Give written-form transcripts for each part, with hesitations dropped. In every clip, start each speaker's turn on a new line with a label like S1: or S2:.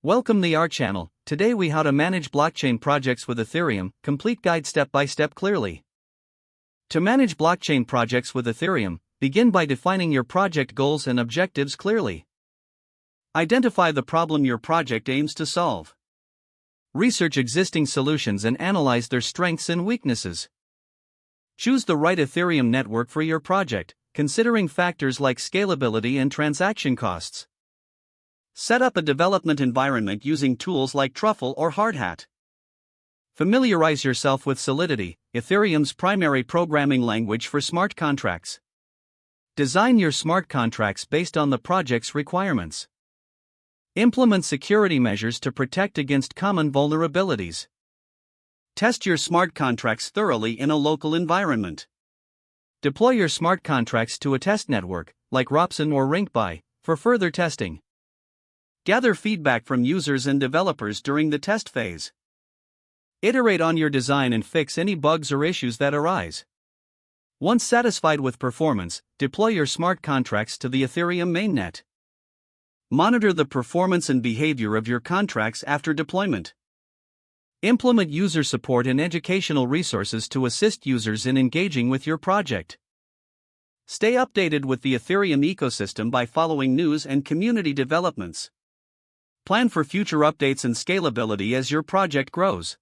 S1: Welcome to our channel. Today we how to manage blockchain projects with Ethereum, complete guide step by step clearly. To manage blockchain projects with Ethereum, begin by defining your project goals and objectives clearly. Identify the problem your project aims to solve. Research existing solutions and analyze their strengths and weaknesses. Choose the right Ethereum network for your project, considering factors like scalability and transaction costs. Set up a development environment using tools like Truffle or Hardhat. Familiarize yourself with Solidity, Ethereum's primary programming language for smart contracts. Design your smart contracts based on the project's requirements. Implement security measures to protect against common vulnerabilities. Test your smart contracts thoroughly in a local environment. Deploy your smart contracts to a test network, like Ropson or RinkBuy, for further testing. Gather feedback from users and developers during the test phase. Iterate on your design and fix any bugs or issues that arise. Once satisfied with performance, deploy your smart contracts to the Ethereum mainnet. Monitor the performance and behavior of your contracts after deployment. Implement user support and educational resources to assist users in engaging with your project. Stay updated with the Ethereum ecosystem by following news and community developments. Plan for future updates and scalability as your project grows.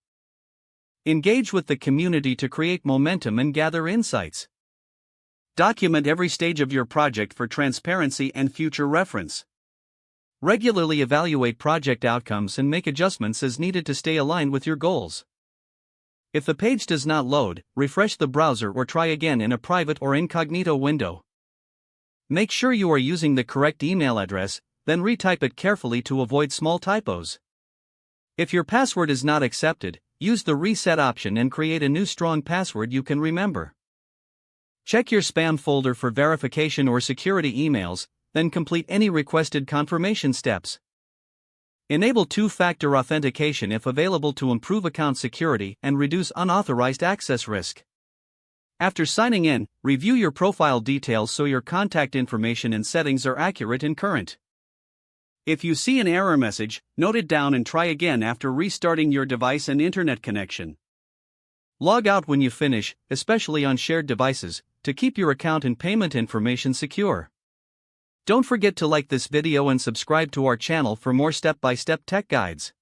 S1: Engage with the community to create momentum and gather insights. Document every stage of your project for transparency and future reference. Regularly evaluate project outcomes and make adjustments as needed to stay aligned with your goals. If the page does not load, refresh the browser or try again in a private or incognito window. Make sure you are using the correct email address, then retype it carefully to avoid small typos. If your password is not accepted, use the reset option and create a new strong password you can remember. Check your spam folder for verification or security emails, then complete any requested confirmation steps. Enable two-factor authentication if available to improve account security and reduce unauthorized access risk. After signing in, review your profile details so your contact information and settings are accurate and current. If you see an error message, note it down and try again after restarting your device and internet connection. Log out when you finish, especially on shared devices, to keep your account and payment information secure. Don't forget to like this video and subscribe to our channel for more step-by-step tech guides.